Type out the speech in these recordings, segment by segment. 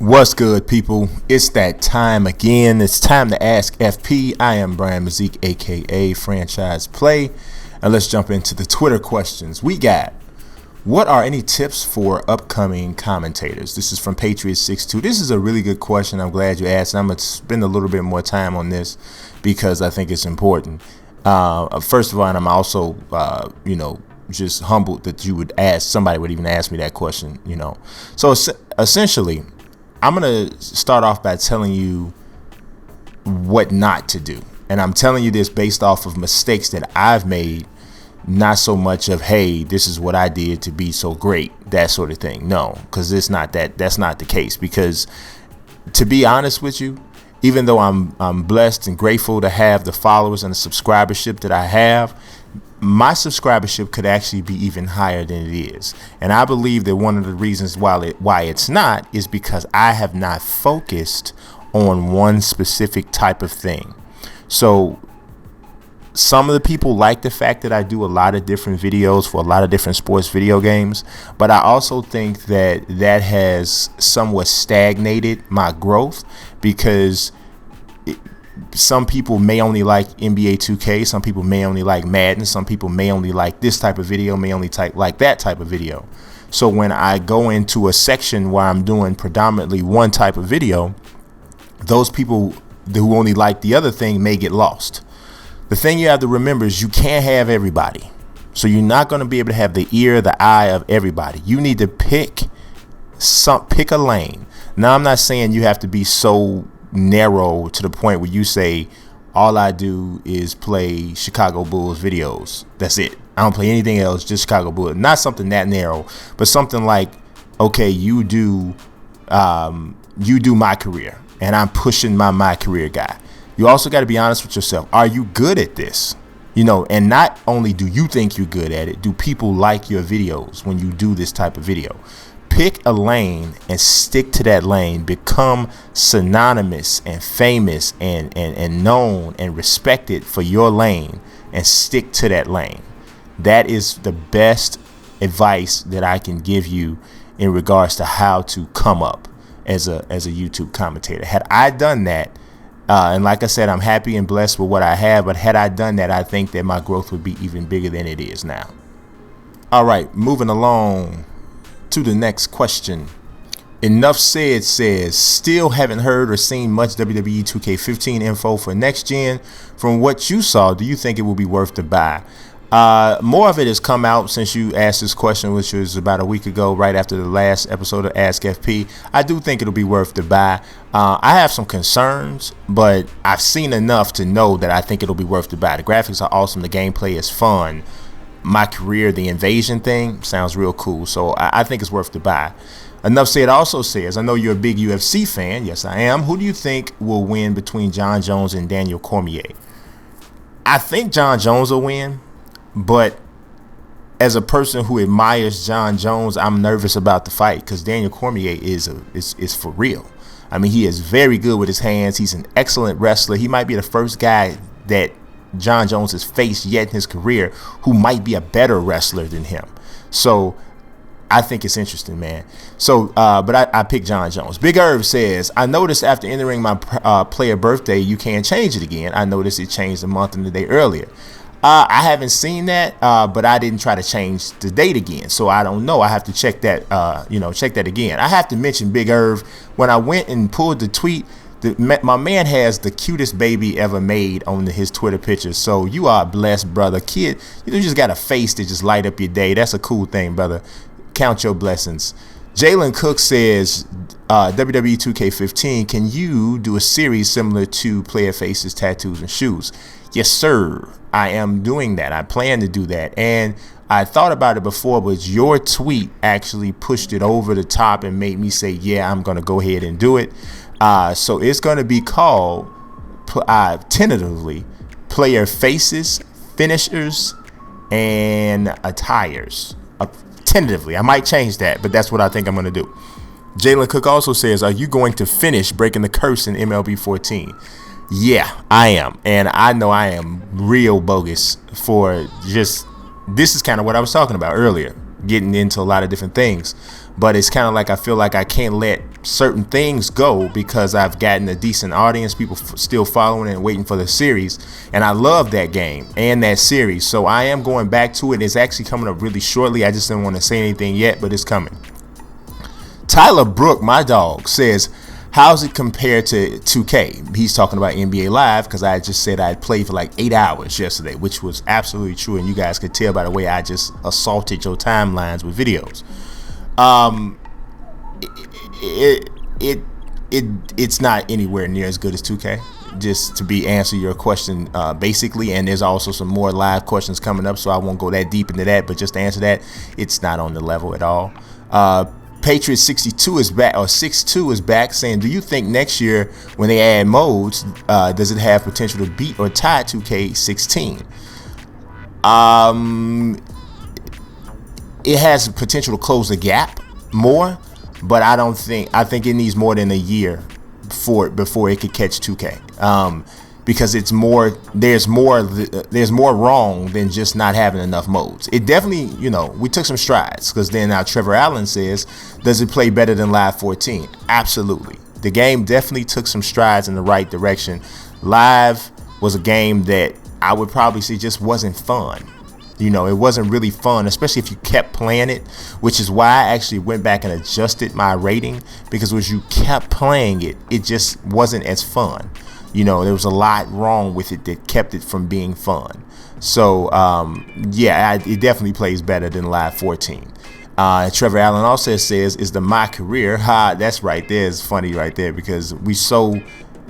What's good, people? It's that time again. It's time to ask FP. I am Brian Mazik, aka Franchise Play, and let's jump into the Twitter questions. We got, what are any tips for upcoming commentators? This is from Patriots62. This is a really good question. I'm glad you asked. I'm going to spend a little bit more time on this because I think it's important. First of all, and I'm also, just humbled that you would ask, somebody would even ask me that question, So essentially, I'm going to start off by telling you what not to do. And I'm telling you this based off of mistakes that I've made, not so much of, hey, this is what I did to be so great, that sort of thing. No, because it's not that. That's not the case. Because to be honest with you, even though I'm blessed and grateful to have the followers and the subscribership that I have, my subscribership could actually be even higher than it is. And I believe that one of the reasons why it's not is because I have not focused on one specific type of thing. So some of the people like the fact that I do a lot of different videos for a lot of different sports video games, but I also think that that has somewhat stagnated my growth because some people may only like NBA 2K, some people may only like Madden, some people may only like this type of video, may only like that type of video. So when I go into a section where I'm doing predominantly one type of video, those people who only like the other thing may get lost. The thing you have to remember is you can't have everybody. So you're not going to be able to have the ear, the eye of everybody. You need to pick a lane. Now, I'm not saying you have to be so narrow to the point where you say, all I do is play Chicago Bulls videos. That's it. I don't play anything else, just Chicago Bulls. Not something that narrow, but something like, okay, you do my career, and I'm pushing my career guy. You also got to be honest with yourself. Are you good at this? And not only do you think you're good at it, do people like your videos when you do this type of video? Pick a lane and stick to that lane. Become synonymous and famous and known and respected for your lane and stick to that lane. That is the best advice that I can give you in regards to how to come up as a YouTube commentator. Had I done that, and like I said, I'm happy and blessed with what I have, but had I done that, I think that my growth would be even bigger than it is now. All right, moving along to the next question. Enough Said says, still haven't heard or seen much WWE 2K15 info for next gen. From what you saw, do you think it will be worth to buy? More of it has come out since you asked this question, which was about a week ago, right after the last episode of AskFP. I do think it'll be worth to buy. I have some concerns, but I've seen enough to know that I think it'll be worth to buy. The graphics are awesome. The gameplay is fun. My career, the invasion thing, sounds real cool. So I think it's worth to buy. Enough Said also says, I know you're a big UFC fan. Yes, I am. Who do you think will win between Jon Jones and Daniel Cormier? I think Jon Jones will win. But as a person who admires Jon Jones, I'm nervous about the fight because Daniel Cormier is for real. I mean, he is very good with his hands. He's an excellent wrestler. He might be the first guy that Jon Jones has faced yet in his career who might be a better wrestler than him. So I think it's interesting, man. So, but I picked Jon Jones. Big Irv says, I noticed after entering my player birthday, you can't change it again. I noticed it changed a month and a day earlier. I haven't seen that, but I didn't try to change the date again, so I don't know. I have to check that, check that again. I have to mention Big Irv. When I went and pulled the tweet, my man has the cutest baby ever made on his Twitter picture. So you are a blessed brother, kid. You just got a face that just light up your day. That's a cool thing, brother. Count your blessings. Jalen Cook says, WWE 2K15, can you do a series similar to player faces, tattoos, and shoes? Yes, sir. I am doing that. I plan to do that. And I thought about it before, but your tweet actually pushed it over the top and made me say, yeah, I'm going to go ahead and do it. So it's going to be called, tentatively, player faces, finishers, and attires. Tentatively. I might change that, but that's what I think I'm going to do. Jalen Cook also says, are you going to finish breaking the curse in MLB 14? Yeah, I am. And I know I am real bogus for just, this is kind of what I was talking about earlier. getting into a lot of different things. But it's kind of like I feel like I can't let certain things go because I've gotten a decent audience, people still following and waiting for the series. And I love that game and that series. So I am going back to it. It's actually coming up really shortly. I just didn't want to say anything yet, but it's coming. Tyler Brook, my dog, says, how's it compared to 2K? He's talking about NBA Live because I just said I'd played for like 8 hours yesterday, which was absolutely true. And you guys could tell by the way I just assaulted your timelines with videos. It's not anywhere near as good as 2K, just to answer your question basically, and there's also some more live questions coming up, so I won't go that deep into that, but just to answer that, it's not on the level at all. Patriot 62 is back, or 62 is back, saying, do you think next year when they add modes, does it have potential to beat or tie 2K16? It has potential to close the gap more, but I think it needs more than a year before it could catch 2K. Because it's more, there's more wrong than just not having enough modes. It definitely, we took some strides, because then now Trevor Allen says, does it play better than Live 14? Absolutely. The game definitely took some strides in the right direction. Live was a game that I would probably say just wasn't fun. It wasn't really fun, especially if you kept playing it, which is why I actually went back and adjusted my rating, because as you kept playing it, it just wasn't as fun. There was a lot wrong with it that kept it from being fun. So, it definitely plays better than Live 14. Trevor Allen also says, is the My Career? That's right there. It's funny right there, because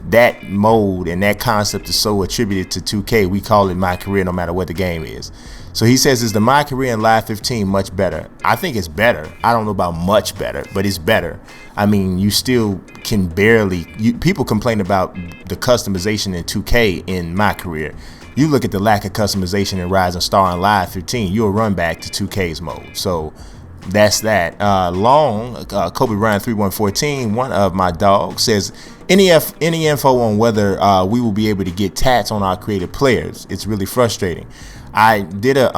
that mode and that concept is so attributed to 2K. We call it My Career no matter what the game is. So he says, is the My Career in Live 15 much better? I think it's better. I don't know about much better, but it's better. I mean, you still can barely... people complain about the customization in 2K in My Career. You look at the lack of customization in Rise and Star in Live 15, you'll run back to 2K's mode. So that's that. Kobe Bryant 3114, one of my dogs, says, any info on whether we will be able to get tats on our creative players? It's really frustrating. I did a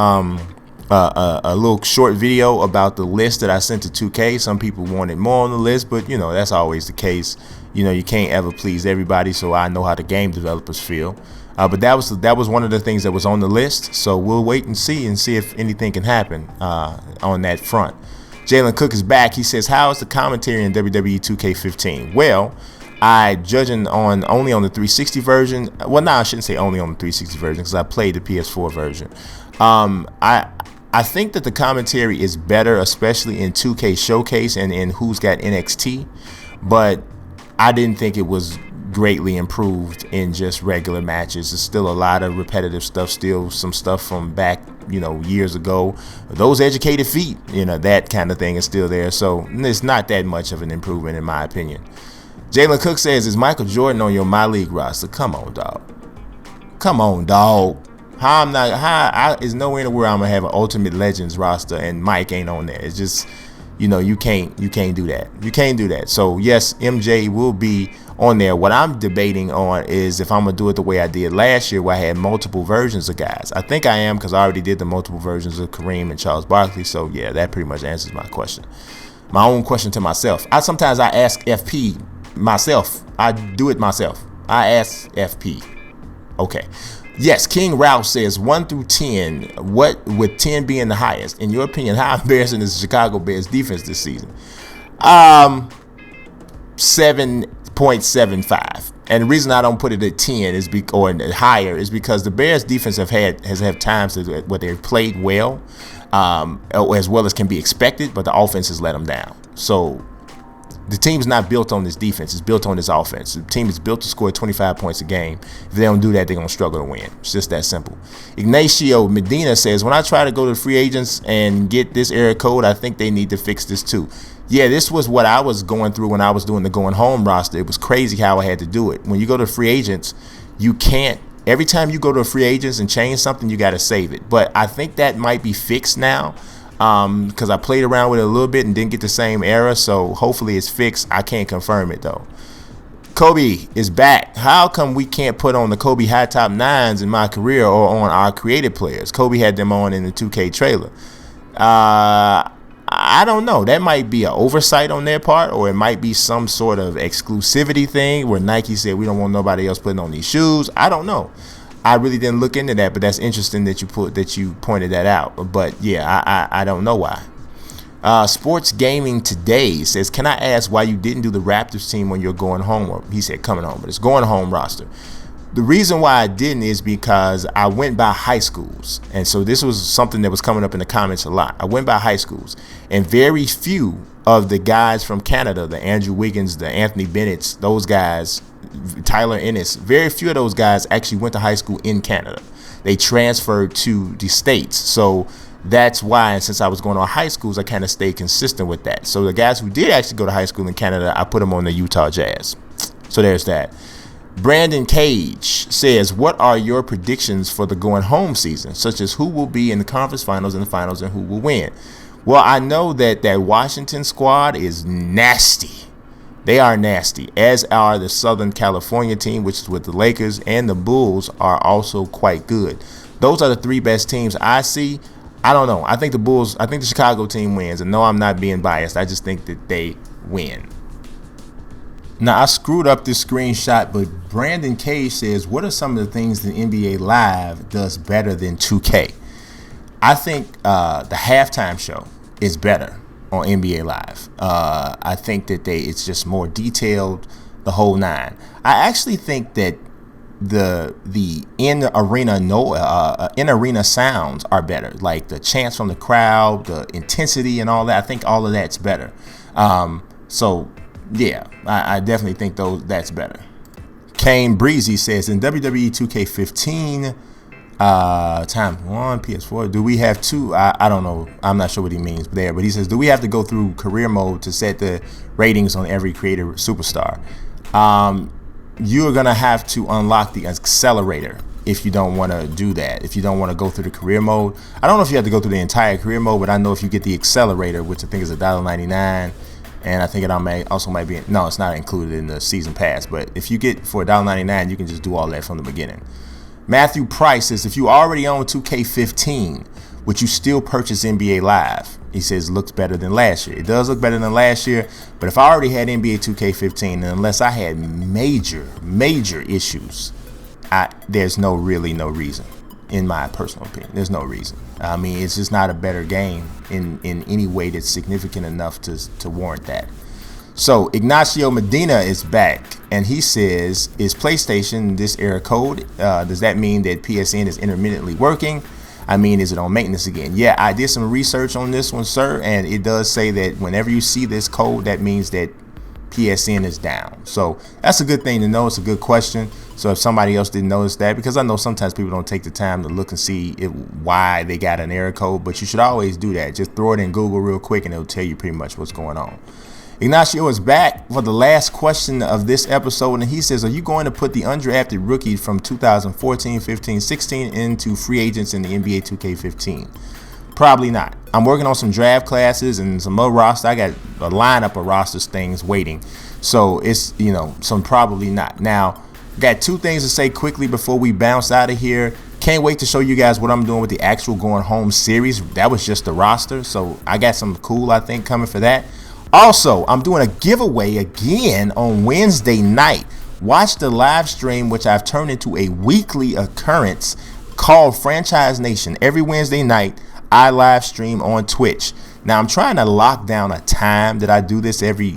little short video about the list that I sent to 2K. Some people wanted more on the list, but that's always the case. You can't ever please everybody, so I know how the game developers feel. But that was one of the things that was on the list. So we'll wait and see if anything can happen on that front. Jalen Cook is back. He says, how is the commentary in WWE 2K15? Well, judging only on the 360 version. Well, no, I shouldn't say only on the 360 version, because I played the PS4 version. I think that the commentary is better, especially in 2K Showcase and in Who's Got NXT, but I didn't think it was greatly improved in just regular matches. There's still a lot of repetitive stuff, still some stuff from back, years ago. Those educated feet, that kind of thing is still there. So it's not that much of an improvement in my opinion. Jalen Cook says, is Michael Jordan on your My League roster? Come on, dog. Come on, dog. It's nowhere in the world I'm gonna have an Ultimate Legends roster and Mike ain't on there. It's just, you can't do that. You can't do that. So yes, MJ will be on there. What I'm debating on is if I'm gonna do it the way I did last year, where I had multiple versions of guys. I think I am, because I already did the multiple versions of Kareem and Charles Barkley. So yeah, that pretty much answers my question. My own question to myself. Sometimes I ask FP myself. I do it myself. I ask FP. Okay. Yes, King Ralph says 1 through 10. What, with 10 being the highest, in your opinion, how embarrassing is the Chicago Bears defense this season? 7.75. And the reason I don't put it at 10 or higher is because the Bears defense has had times where they've played well, as well as can be expected, but the offense has let them down. So the team's not built on this defense. It's built on this offense. The team is built to score 25 points a game. If they don't do that, they're going to struggle to win. It's just that simple. Ignacio Medina says, when I try to go to free agents and get this error code, I think they need to fix this too. Yeah, this was what I was going through when I was doing the going home roster. It was crazy how I had to do it. When you go to free agents, you can't. Every time you go to a free agents and change something, you got to save it. But I think that might be fixed now. Because I played around with it a little bit and didn't get the same error, so hopefully it's fixed. I can't confirm it though. Kobe is back. How come we can't put on the Kobe high top 9s in My Career or on our creative players? Kobe had them on in the 2K trailer. I don't know. That might be an oversight on their part, or it might be some sort of exclusivity thing where Nike said we don't want nobody else putting on these shoes. I don't know. I really didn't look into that, but that's interesting that you pointed that out. But yeah, I don't know why. Sports Gaming Today says, can I ask why you didn't do the Raptors team when you're going home? He said coming home, but it's going home roster. The reason why I didn't is because I went by high schools. And so this was something that was coming up in the comments a lot. I went by high schools, and very few of the guys from Canada, the Andrew Wiggins, the Anthony Bennett's, those guys, Tyler Ennis, very few of those guys actually went to high school in Canada. They transferred to the States. So that's why, and since I was going to high schools, I kind of stayed consistent with that. So the guys who did actually go to high school in Canada, I put them on the Utah Jazz. So there's that. Brandon Cage says, what are your predictions for the going home season, such as who will be in the conference finals and the finals and who will win? Well, I know that Washington squad is nasty. They are nasty, as are the Southern California team, which is with the Lakers, and the Bulls are also quite good. Those are the three best teams I see. I don't know. I think the Chicago team wins. And no, I'm not being biased. I just think that they win. Now, I screwed up this screenshot, but Brandon Cage says, what are some of the things that NBA Live does better than 2K? I think the halftime show is better on NBA Live. I think that it's just more detailed, the whole nine. I actually think that the in arena sounds are better, like the chants from the crowd, the intensity and all that. I think all of that's better. So yeah, I definitely think that's better. Kane Breezy says, in WWE 2K15 time 1 PS4, do we have two? I don't know. I'm not sure what he means there, but he says, do we have to go through career mode to set the ratings on every creator superstar? You're going to have to unlock the accelerator if you don't want to do that, if you don't want to go through the career mode. I don't know if you have to go through the entire career mode, but I know if you get the accelerator, which I think is $1.99, and I think it also might be, no, it's not included in the season pass, but if you get for $1.99, you can just do all that from the beginning. Matthew Price says, if you already own 2K15, would you still purchase NBA Live? He says, looks better than last year. It does look better than last year, but if I already had NBA 2K15, and unless I had major issues, there's really no reason, in my personal opinion. There's no reason. I mean, it's just not a better game in any way that's significant enough to warrant that. So Ignacio Medina is back, and he says, is PlayStation this error code? Does that mean that PSN is intermittently working? I mean, is it on maintenance again? Yeah, I did some research on this one, sir, and it does say that whenever you see this code, that means that PSN is down. So that's a good thing to know. It's a good question. So if somebody else didn't notice that, because I know sometimes people don't take the time to look and see why they got an error code, but you should always do that. Just throw it in Google real quick and it'll tell you pretty much what's going on. Ignacio is back for the last question of this episode, and he says, are you going to put the undrafted rookie from 2014, 15, 16 into free agents in the NBA 2K15? Probably not. I'm working on some draft classes and some other roster. I got a lineup of rosters things waiting. So it's, some probably not. Now, got two things to say quickly before we bounce out of here. Can't wait to show you guys what I'm doing with the actual going home series. That was just the roster. So I got some cool, I think, coming for that. Also, I'm doing a giveaway again on Wednesday night. Watch the live stream, which I've turned into a weekly occurrence called FranchiseNation. Every Wednesday night, I live stream on Twitch. Now, I'm trying to lock down a time that I do this every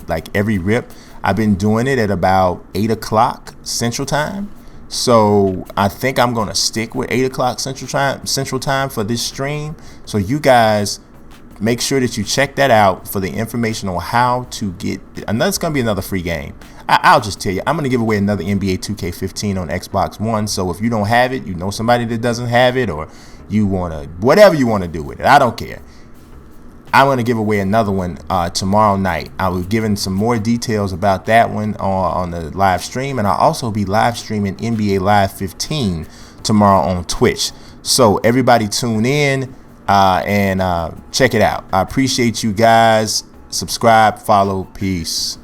rip. I've been doing it at about 8 o'clock Central Time. So I think I'm going to stick with 8 o'clock Central Time for this stream. So you guys, make sure that you check that out for the information on how to get. It's going to be another free game. I'll just tell you, I'm going to give away another NBA 2K15 on Xbox One. So if you don't have it, you know somebody that doesn't have it, or you want to, whatever you want to do with it, I don't care. I'm going to give away another one tomorrow night. I will be giving some more details about that one on the live stream. And I'll also be live streaming NBA Live 15 tomorrow on Twitch. So everybody tune in. And check it out. I appreciate you guys. Subscribe, follow, peace.